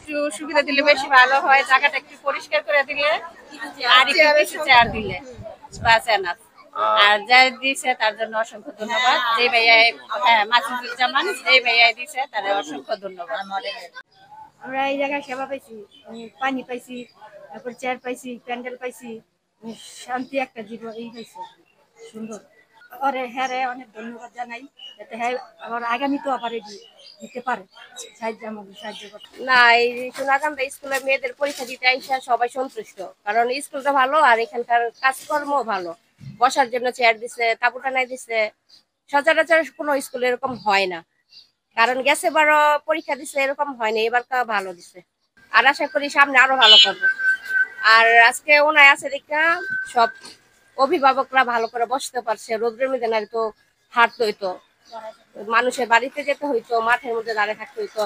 একটু সুবিধা দিলে বেশি ভালো হয়, জায়গাটা একটু পরিষ্কার করে দিলে আর একটু কিছু চেয়ার দিলে বাস এনাফ। আর যা দিয়েছে তার জন্য অসংখ্য ধন্যবাদ। যে ভাইয়া, হ্যাঁ, মাসুদুজ্জামান, যে ভাইয়া দিয়েছে তার অসংখ্য ধন্যবাদ। আমরা এই জায়গায় সেবা পাইছি, পানি পাইছি, তারপর চেয়ার পাইছি, প্যান্ডেল পাইছি, শান্তি একটা জীবন এই হয়েছে সুন্দর। ওরে হ্যাঁ রে অনেক ধন্যবাদ জানাই, যাতে হ্যাঁ আবার আগামী তো আবার এগিয়ে দিতে পারে, সাহায্য আমাদের সাহায্য করতে। না, এই সোনাকান্দা স্কুলের মেয়েদের পরীক্ষা দিতে আইসা সবাই সন্তুষ্ট, কারণ স্কুলটা ভালো আর এখানকার কাজকর্ম ভালো। বসার জন্য চেয়ার দিছে, তাঁবু টানাই দিছে। সচরাচর কোনো স্কুলে এরকম হয় না, কারণ গেছে বারো পরীক্ষা দিছে এরকম হয়নি, এবার ভালো দিছে। আর আশা করি সামনে আরো ভালো করবো। আর আজকে ওনায় আছে দেখা সব অভিভাবকরা ভালো করে বসতে পারছে। রোদ্রের মধ্যে না তো হাঁটতে হইতো, মানুষের বাড়িতে যেতে হইতো, মাঠের মধ্যে দাঁড়িয়ে থাকতে হইতো।